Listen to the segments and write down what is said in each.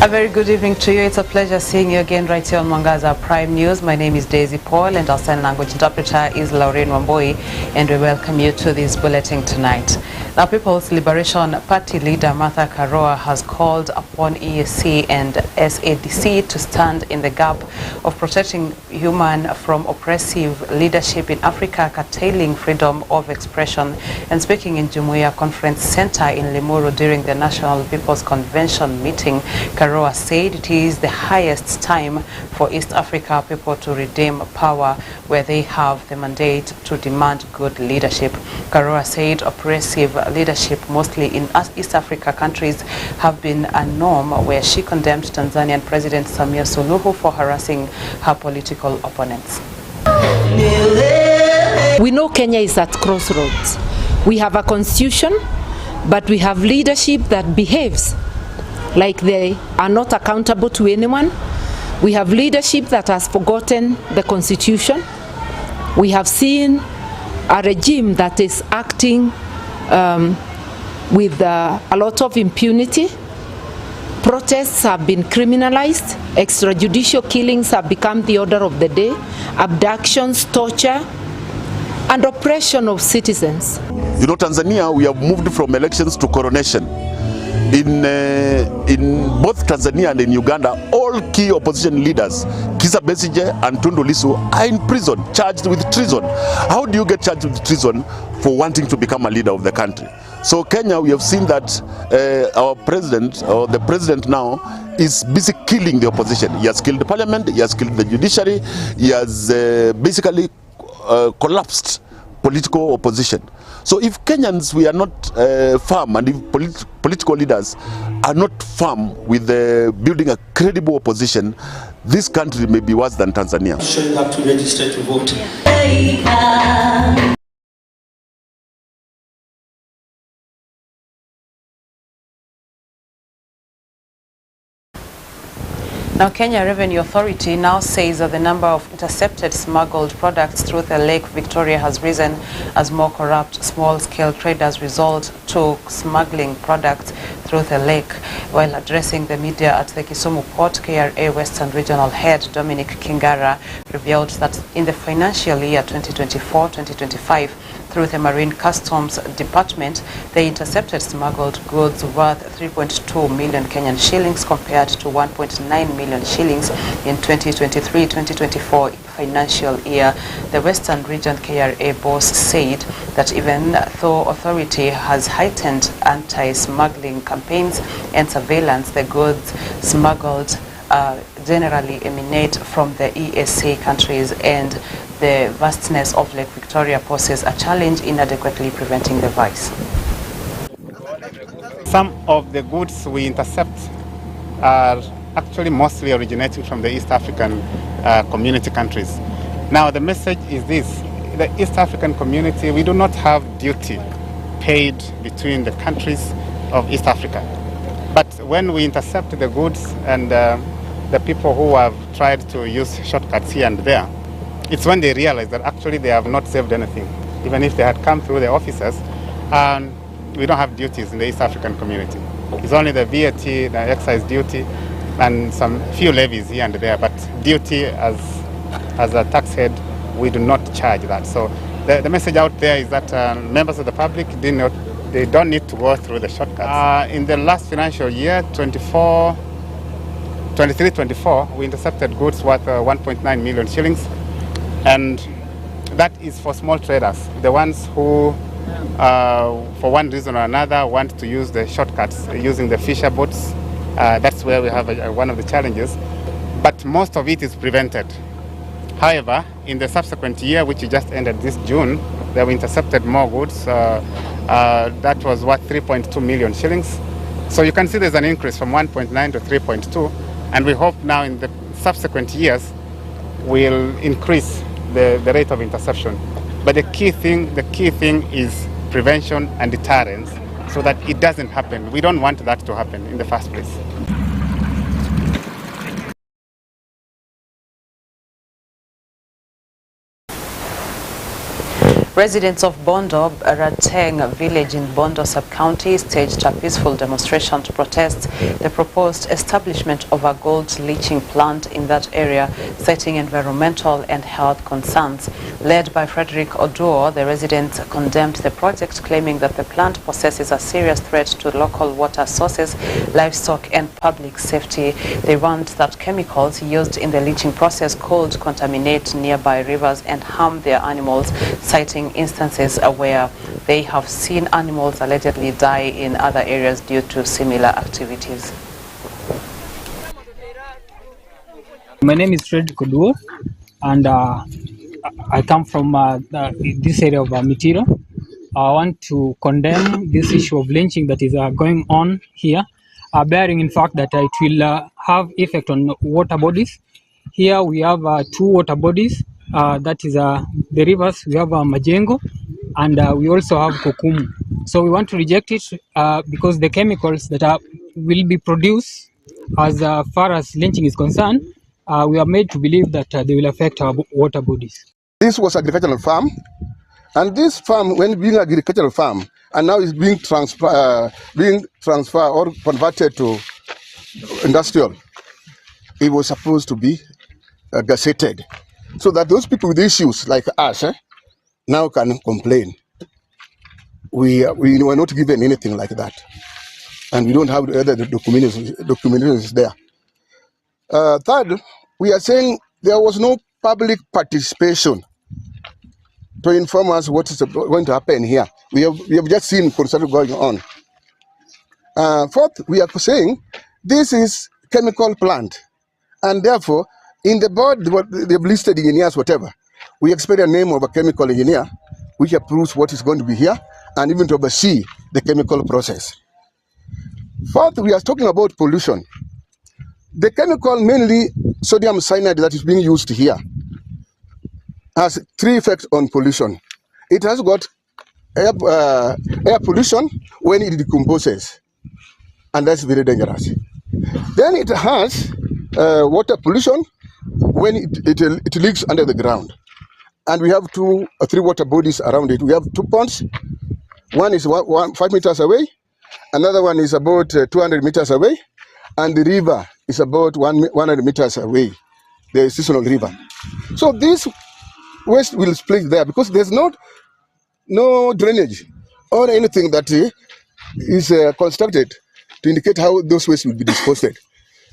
very good evening to you. It's a pleasure seeing you again right here on Mwangaza Prime News. My name is Daisy Paul and our sign language interpreter is Laureen Wamboi, and we welcome you to this bulletin tonight. Now, People's Liberation Party leader Martha Karua has called upon EAC and SADC to stand in the gap of protecting human from oppressive leadership in Africa, curtailing freedom of expression. And speaking in Jumuiya Conference Center in Limuru during the National People's Convention meeting, Karua said it is the highest time for East Africa people to redeem power where they have the mandate to demand good leadership. Karua said oppressive leadership, mostly in East Africa countries, have been a norm, where she condemned Tanzanian President Samia Suluhu for harassing her political opponents. We know Kenya is at crossroads. We have a constitution, but we have leadership that behaves like they are not accountable to anyone. We have leadership that has forgotten the constitution. We have seen a regime that is acting with a lot of impunity. Protests have been criminalized. Extrajudicial killings have become the order of the day. Abductions, torture, and oppression of citizens. You know, Tanzania, we have moved from elections to coronation. In both Tanzania and in Uganda, all key opposition leaders, Kizza Besigye and Tundu Lissu, are in prison, charged with treason. How do you get charged with treason for wanting to become a leader of the country? So Kenya, we have seen that our president, or the president now, is busy killing the opposition. He has killed the parliament, he has killed the judiciary, he has basically collapsed political opposition. So if Kenyans, we are not firm, and if political leaders are not firm with building a credible opposition, this country may be worse than Tanzania. So you have to register to vote. Now, Kenya Revenue Authority now says that the number of intercepted smuggled products through the Lake Victoria has risen as more corrupt small-scale traders resort to smuggling products through the lake. While addressing the media at the Kisumu Port, KRA Western Regional Head Dominic Kingara revealed that in the financial year 2024-2025, through the Marine Customs Department, they intercepted smuggled goods worth 3.2 million Kenyan shillings compared to 1.9 million shillings in 2023-2024 financial year. The Western Region KRA boss said that even though authority has heightened anti-smuggling campaigns and surveillance, the goods smuggled generally emanate from the ESA countries, and the vastness of Lake Victoria poses a challenge in adequately preventing the vice. Some of the goods we intercept are actually mostly originating from the East African community countries. Now the message is this: the East African community, we do not have duty paid between the countries of East Africa. But when we intercept the goods and the people who have tried to use shortcuts here and there, it's when they realize that actually they have not saved anything. Even if they had come through the officers, we don't have duties in the East African community. It's only the VAT, the excise duty, and some few levies here and there, but duty as a tax head, we do not charge that. So the message out there is that members of the public, they don't need to go through the shortcuts. In the last financial year, 23-24, we intercepted goods worth 1.9 million shillings. And that is for small traders, the ones who, for one reason or another, want to use the shortcuts using the fisher boats. That's where we have one of the challenges. But most of it is prevented. However, in the subsequent year, which just ended this June, they were intercepted more goods. That was worth 3.2 million shillings. So you can see there's an increase from 1.9 to 3.2. And we hope now in the subsequent years, we'll increase the rate of interception. But the key thing is prevention and deterrence, so that it doesn't happen. We don't want that to happen in the first place. Residents of Bondo, Rateng village in Bondo sub-county staged a peaceful demonstration to protest the proposed establishment of a gold leaching plant in that area, citing environmental and health concerns. Led by Frederick Oduor, the residents condemned the project, claiming that the plant possesses a serious threat to local water sources, livestock and public safety. They warned that chemicals used in the leaching process could contaminate nearby rivers and harm their animals, citing instances where they have seen animals allegedly die in other areas due to similar activities. My name is Frederick Oduor, and I come from this area of Mitiro. I want to condemn this issue of lynching that is going on here, bearing in fact that it will have effect on water bodies. Here we have two water bodies, that is the rivers. We have Majengo, and we also have Kokumu. So we want to reject it because the chemicals that will be produced as far as lynching is concerned, we are made to believe that they will affect our water bodies. This was agricultural farm, and this farm, when being agricultural farm, and now is being transferred or converted to industrial, it was supposed to be gazetted, so that those people with issues like us now can complain. We were not given anything like that, and we don't have the documentation there. Third, we are saying there was no public participation to inform us what is going to happen here. We have just seen construction going on. Fourth, we are saying this is chemical plant, and therefore in the board they've listed engineers, whatever. We expect a name of a chemical engineer which approves what is going to be here and even to oversee the chemical process. Fourth, we are talking about pollution. The chemical, mainly sodium cyanide, that is being used here has three effects on pollution. It has got air pollution when it decomposes, and that's very dangerous. Then it has water pollution when it leaks under the ground. And we have 2 or 3 water bodies around it. We have 2 ponds. One is 5 meters away, another one is about 200 meters away, and the river is about 100 meters away, the seasonal river. So this waste will split there because there's no drainage or anything that is constructed to indicate how those wastes will be disposed of.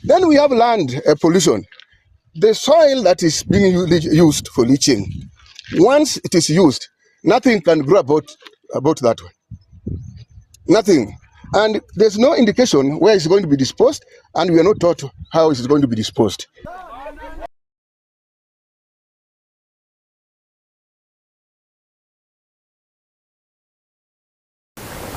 Then we have land pollution. The soil that is being used for leaching, once it is used, nothing can grow about that one. Nothing. And there's no indication where it's going to be disposed, and we are not taught how it's going to be disposed.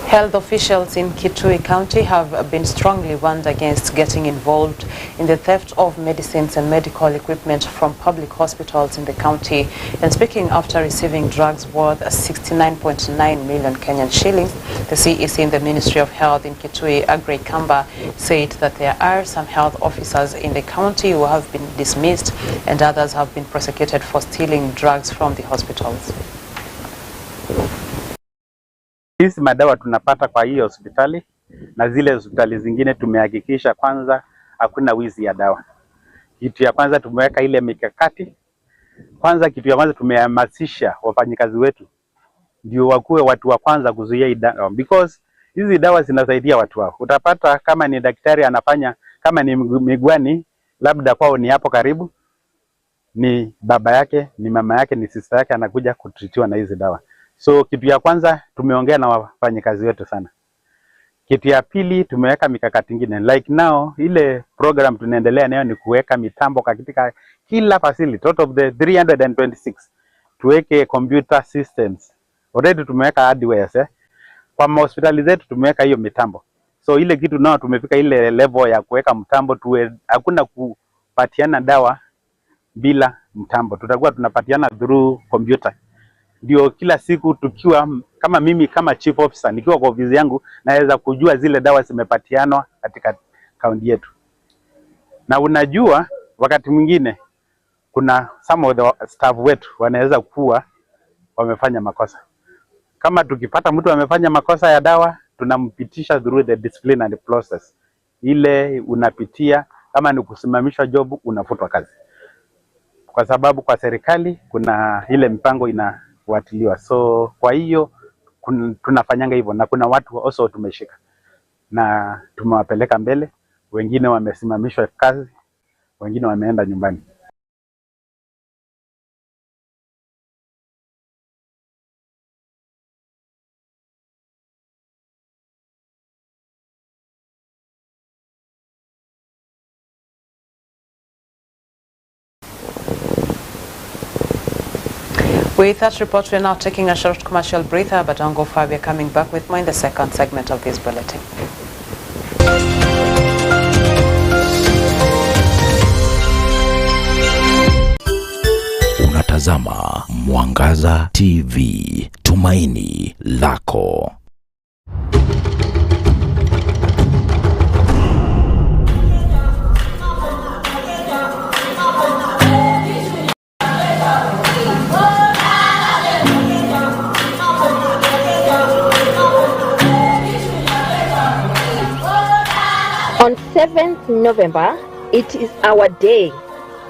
Health officials in Kitui County have been strongly warned against getting involved in the theft of medicines and medical equipment from public hospitals in the county. And speaking after receiving drugs worth 69.9 million Kenyan shillings, the CEC in the Ministry of Health in Kitui, Aggrey Kamba, said that there are some health officers in the county who have been dismissed and others have been prosecuted for stealing drugs from the hospitals. Hizi madawa tunapata kwa hii hospitali na zile hospitali zingine tumehakikisha kwanza hakuna wizi ya dawa. Kitu ya kwanza tumeweka ile mikakati. Kwanza kitu ya kwanza tumehamasisha wafanyikazi wetu ndio wakuwe watu wa kwanza kuzuia hii dawa, because hizi dawa zinasaidia watu wao. Utapata kama ni daktari anafanya, kama ni Migwani, labda kwao ni hapo karibu, ni baba yake, ni mama yake, ni sister yake anakuja kutritiwa na hizi dawa. So kitu ya kwanza tumeongea na wafanyikazi wetu sana. Kitu ya pili tumeweka mikakati ingine. Like now ile program tunaendelea nayo ni kuweka mitambo katika kila facility. Out of the 326 tuweke computer systems. Already tumeweka hardware kwa hospitali zetu tumeweka hiyo mitambo. So ile kitu nao tumefika ile level ya kuweka mtambo hakuna kupatiana dawa bila mtambo. Tutakuwa tunapatiana through computer. Ndio kila siku tukiwa kama mimi kama chief officer nikiwa kwa ofisi yangu naweza kujua zile dawa zimepatianwa katika kaunti yetu. Na unajua wakati mwingine kuna some of the staff wetu wanaweza kuwa wamefanya makosa. Kama tukipata mtu amefanya makosa ya dawa, tunampitisha through the disciplinary process. Ile unapitia, kama ni kusimamishwa job, unafutwa kazi. Kwa sababu kwa serikali kuna ile mpango inafuatiliwa. So kwa hiyo tunafanyanga hivyo, na kuna watu also tumeshika na tumewapeleka mbele, wengine wamesimamishwa kazi, wengine wameenda nyumbani. With that report, we're now taking a short commercial breather, but don't go far. We're coming back with more in the second segment of this bulletin. Unatazama Mwangaza TV, tumaini lako. On 7th November, it is our day.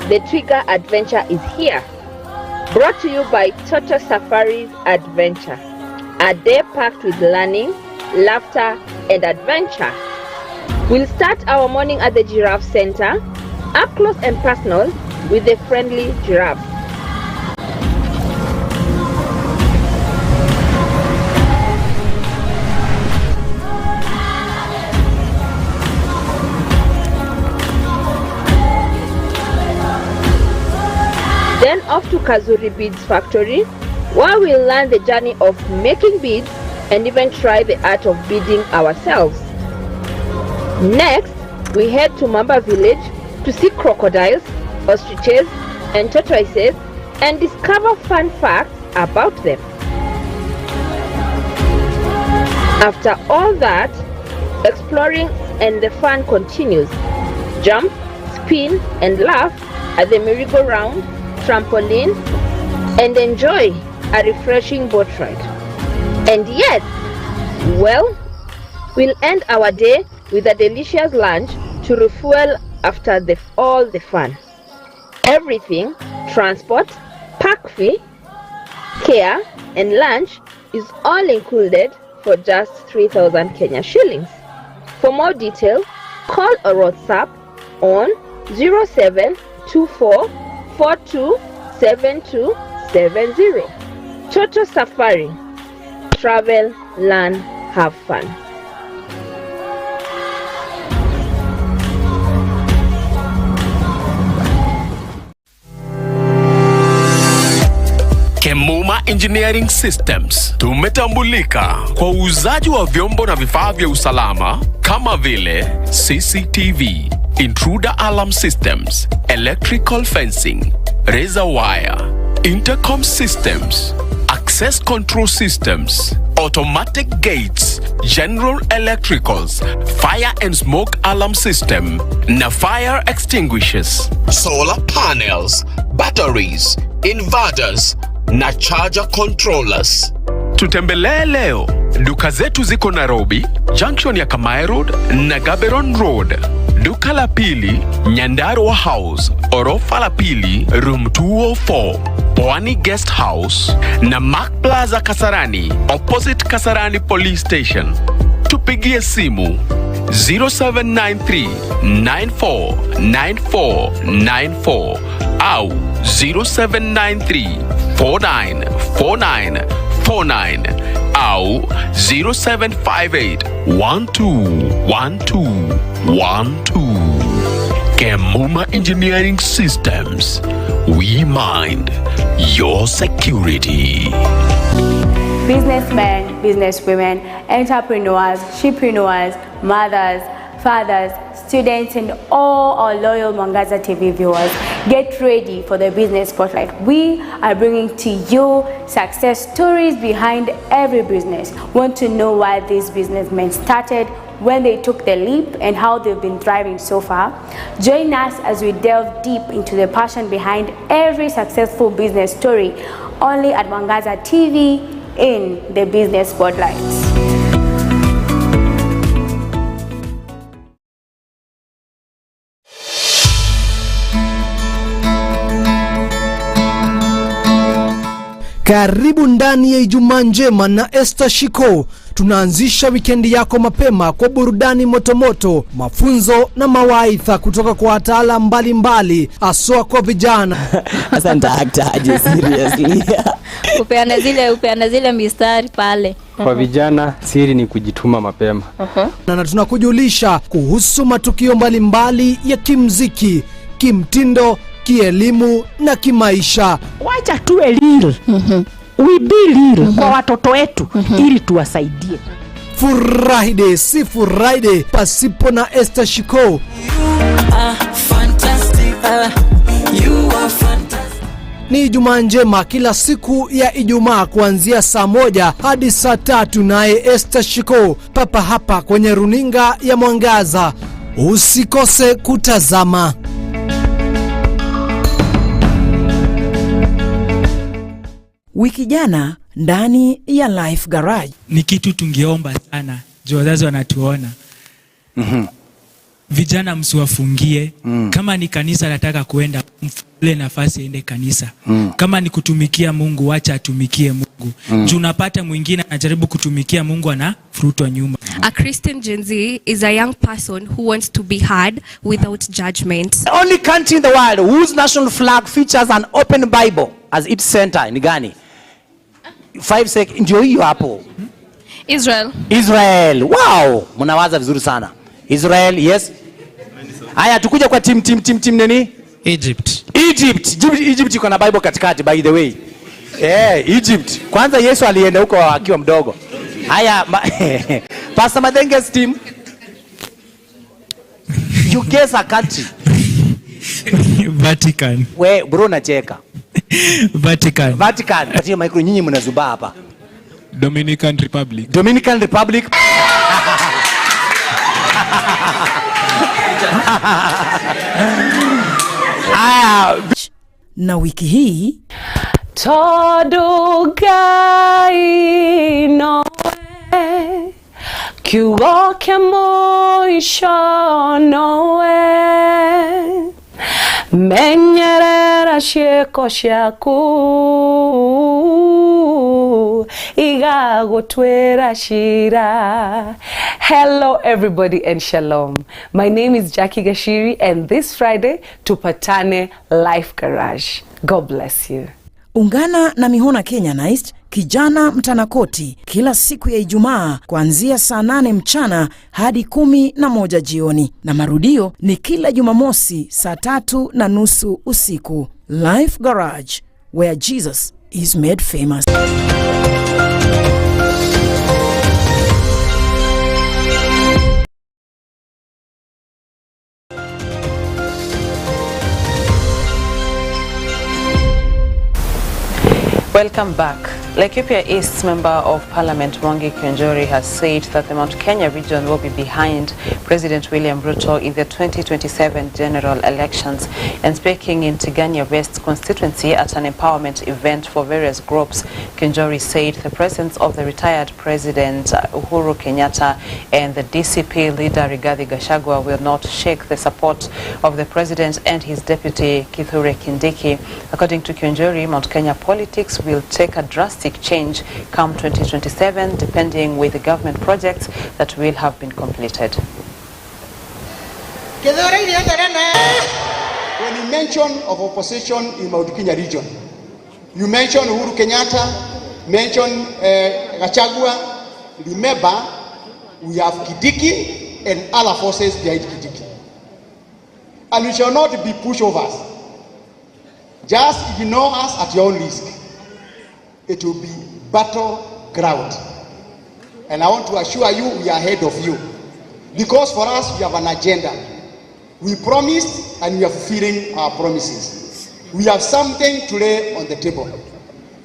The Twiga Adventure is here. Brought to you by Toto Safaris Adventure. A day packed with learning, laughter, and adventure. We'll start our morning at the Giraffe Center, up close and personal with the friendly giraffe. Then off to Kazuri Beads Factory, where we'll learn the journey of making beads and even try the art of beading ourselves. Next, we head to Mamba Village to see crocodiles, ostriches, and tortoises and discover fun facts about them. After all that, exploring and the fun continues. Jump, spin, and laugh at the merry-go-round, trampoline, and enjoy a refreshing boat ride. And yes, well, we'll end our day with a delicious lunch to refuel after all the fun. Everything, transport, park fee, care, and lunch is all included for just 3,000 Kenya shillings. For more detail, call or WhatsApp on 0724 427270. Toto Safari. Travel, learn, have fun. Kemuma Engineering Systems tumetambulika kwa uuzaji wa vyombo na vifaa vya usalama kama vile CCTV, intruder alarm systems, electrical fencing, razor wire, intercom systems, access control systems, automatic gates, general electricals, fire and smoke alarm system, na fire extinguishers, solar panels, batteries, inverters, na charger controllers. Tutembelee leo. Duka zetu ziko Nairobi, junction ya Kamae Road na Gaberon Road. Duka la pili, Nyandarua House, orofa la pili, room 204, Pwani Guest House, na Mark Plaza Kasarani, opposite Kasarani Police Station. Tupigie simu 0793 949494 au 0793 494949 au 0758 121212. Kemuma Engineering Systems. We mind your security. Businessmen, businesswomen, entrepreneurs, shepreneurs, mothers, fathers, students, and all our loyal Mwangaza TV viewers, get ready for the business spotlight. We are bringing to you success stories behind every business. Want to know why these businessmen started, when they took the leap and how they've been thriving so far. Join us as we delve deep into the passion behind every successful business story, only at Mwangaza TV in the Business Spotlight. Karibu ndani ya Ijumaa njema na Esther Shiko. Tunaanzisha wikendi yako mapema kwa burudani motomoto, mafunzo na mawaidha kutoka kwa wataalamu mbalimbali, aswa kwa vijana. Asante aje seriously. Upeana zile mistari pale. Kwa vijana siri ni kujituma mapema. Na tunakujulisha kuhusu matukio mbalimbali ya kimziki, kimtindo, kielimu na kimaisha. Wacha tuwe real. We be real kwa watoto wetu ili tuwasaidie. Friday si Friday pasipo na Esther Shiko. You are fantastic. Ni Ijumaa njema kila siku ya Ijumaa kuanzia saa 1 hadi saa 3, naye Esther Shiko papa hapa kwenye runinga ya Mwangaza. Usikose kutazama. Wiki jana ndani ya Life Garage. Ni kitu tungeomba sana, wazazi wanatuona. Vijana msiwafungie. Kama ni kanisa nataka kuenda, mfule nafasi ende kanisa. Kama ni kutumikia Mungu, wacha atumikie Mungu. Juu unapata mwingine anajaribu kutumikia Mungu ana frutwa nyuma. A Christian Gen Z is a young person who wants to be heard without judgment. The only country in the world whose national flag features an open Bible as its center ni gani? 5 seconds ndio hiyo hapo. Israel. Wow, mnawaza vizuri sana. Israel, yes. Haya tukuja kwa team nini? Egypt iko na Bible katikati, by the way. Egypt. Kwanza Yesu alienda huko akiwa mdogo. Haya Pastor Madenge's team. You guess a country. Vatican. We bro nacheka. Vatican. Patia micro nyinyi mnazuba hapa. Dominican Republic. Na wiki hii Todugai noe Kiuoke moisho noe Menyerera shieko shaku Igagotwera shira. Hello everybody and shalom. My name is Jackie Gashiri and this Friday tupatane Life Garage. God bless you. Ungana na Mihona Kenyanist, kijana mtanakoti, kila siku ya Ijumaa kuanzia saa 8 mchana hadi 11 jioni, na marudio ni kila Jumamosi saa 3:30 usiku. Life Garage, where Jesus is made famous. Welcome back. Laikipia East's Member of Parliament Mwangi Kionjori has said that the Mount Kenya region will be behind President William Ruto in the 2027 general elections. And speaking in Tigania West constituency at an empowerment event for various groups, Kionjori said the presence of the retired President Uhuru Kenyatta and the DCP leader Rigathi Gachagua will not shake the support of the President and his deputy Kithure Kindiki. According to Kionjori, Mount Kenya politics will take a drastic change come 2027, depending with the government projects that will have been completed. When you mention of opposition in Mount Kenya region, you mention Uhuru Kenyatta, mention Gachagua. Remember, we have Kindiki and other forces behind Kindiki. And we shall not be pushovers. Just ignore us at your own risk. It will be battleground. And I want to assure you, we are ahead of you. Because for us, we have an agenda. We promised and we are fulfilling our promises. We have something to lay on the table.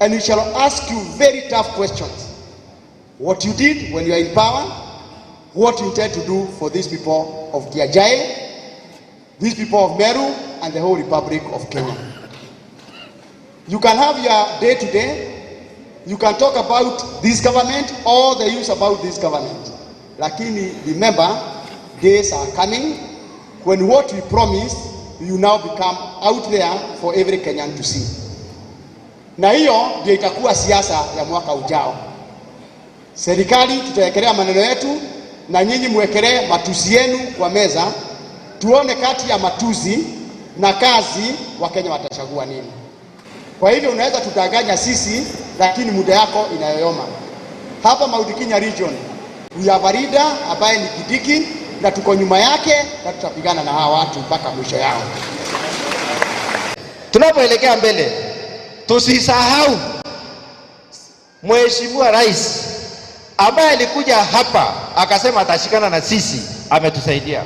And we shall ask you very tough questions. What you did when you are in power, what you intend to do for these people of Kiajai, these people of Meru, and the whole Republic of Kenya. You can have your day-to-day, you can talk about this government, all the use about this government. Lakini remember, days are coming when what we promised, you now become out there for every Kenyan to see. Na hiyo ndio itakuwa siasa ya mwaka ujao. Serikali tutawekelea maneno yetu na nyinyi muwekelee matusi yenu kwa meza, tuone kati ya matusi na kazi Wakenya watachagua nini. Kwa hivyo unaweza tutaganya sisi, lakini muda yako inayoyoma. Hapa Mount Kenya region, we have a leader ambaye ni Kidiki na tuko nyuma yake na tutapigana na hawa watu mpaka mwisho yao. Tunapoelekea mbele, tusisahau Mheshimiwa Rais ambaye alikuja hapa akasema atashikana na sisi, ametusaidia.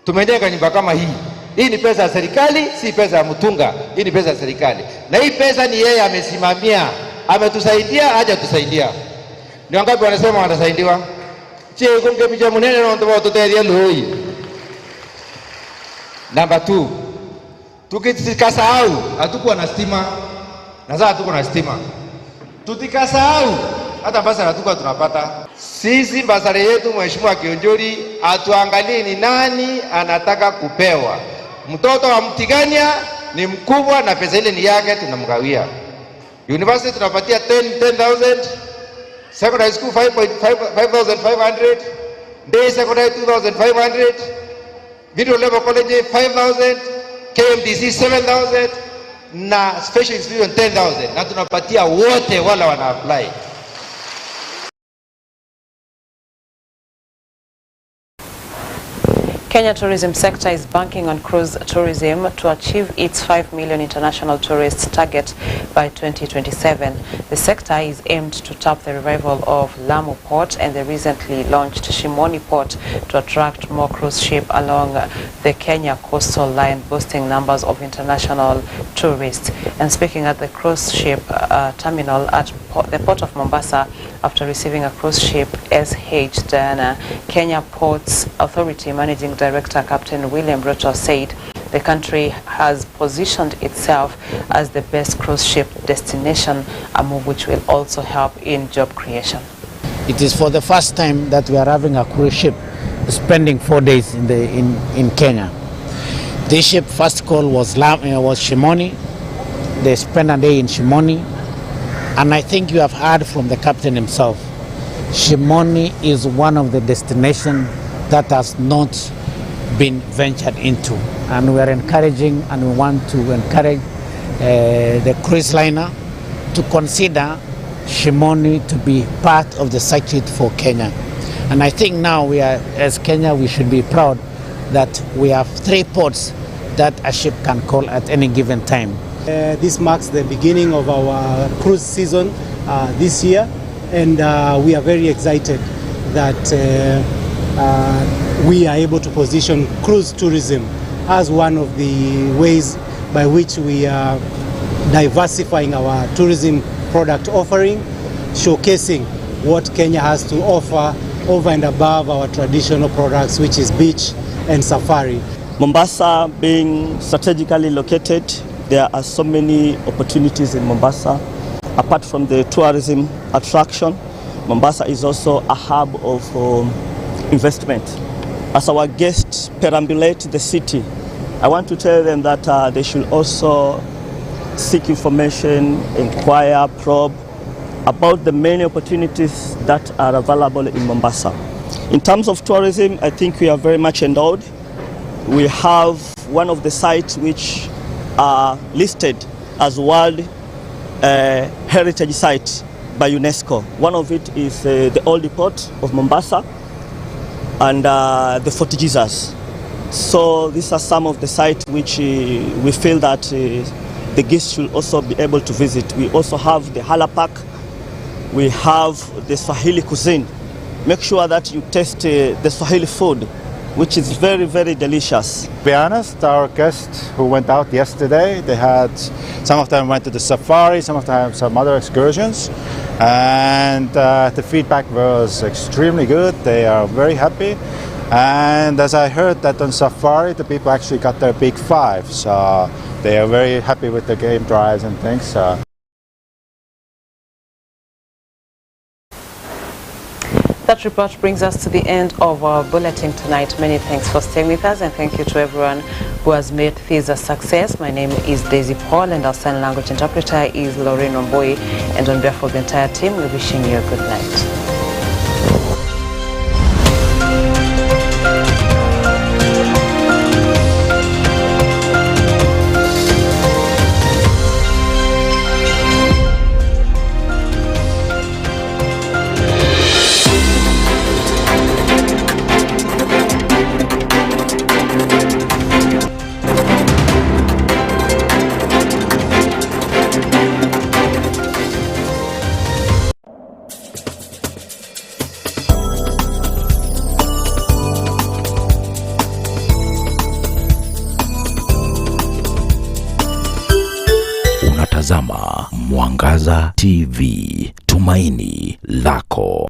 Tumejenga nyumba kama hii. Hii ni pesa ya serikali, si pesa ya mtunga. Hii ni pesa ya serikali. Na hii pesa ni yeye amesimamia. Ametusaidia, hajatusaidia. Ni wangapi wanasema watasaidiwa? Che kunge mija munene na ndo watoteria loi. Number 2. Tukikasahau hatukuwa na stima. Na sasa tuko na stima. Tutikasahau hata basara hatukuwa tunapata. Sisi basara yetu Mheshimiwa Kionjori atuangalie ni nani anataka kupewa. Mtoto wa Mtigania ni mkubwa na pesa ile ni yake, tunamgawia. University tunapatia 10,000, secondary school 5,500, day secondary 2,500, video level college 5,000, KMDC 7,000 na special institution 10,000, na tunapatia wote wala wana apply. Kenya tourism sector is banking on cruise tourism to achieve its 5 million international tourists target by 2027. The sector is aimed to tap the revival of Lamu Port and the recently launched Shimoni Port to attract more cruise ships along the Kenya coastal line, boasting numbers of international tourists. And speaking at the cruise ship terminal at the port of Mombasa, after receiving a cruise ship SH Diana, Kenya Ports Authority Managing Director Captain William Ruto said the country has positioned itself as the best cruise ship destination, a move which will also help in job creation. It is for the first time that we are having a cruise ship spending 4 days in Kenya. This ship first call was Shimoni. They spent a day in Shimoni. And I think you have heard from the captain himself, Shimoni is one of the destinations that has not been ventured into. And we are encouraging and we want to encourage the cruise liner to consider Shimoni to be part of the circuit for Kenya. And I think now we are, as Kenya, we should be proud that we have 3 ports that a ship can call at any given time. This marks the beginning of our cruise season this year, and we are very excited that we are able to position cruise tourism as one of the ways by which we are diversifying our tourism product offering, showcasing what Kenya has to offer over and above our traditional products, which is beach and safari. Mombasa being strategically located, there are so many opportunities in Mombasa. Apart from the tourism attraction, Mombasa is also a hub of investment. As our guests perambulate the city, I want to tell them that they should also seek information, inquire, probe about the many opportunities that are available in Mombasa. In terms of tourism, I think we are very much endowed. We have one of the sites which are listed as World Heritage Site by UNESCO. One of it is the Old Port of Mombasa and the Fort Jesus. So these are some of the sites which we feel that the guests should also be able to visit. We also have the Hala Park. We have the Swahili cuisine. Make sure that you taste the Swahili food which is very, very delicious. To be honest, our guests who went out yesterday, some of them went to the safari, some of them some other excursions, and the feedback was extremely good. They are very happy. And as I heard that on safari, the people actually got their big five, so they are very happy with the game drives and things. That report brings us to the end of our bulletin tonight. Many thanks for staying with us, and thank you to everyone who has made this a success. My name is Daisy Paul, and our sign language interpreter is Lorraine Romboi. And on behalf of the entire team, we're wishing you a good night. Unatazama Mwangaza TV, tumaini lako.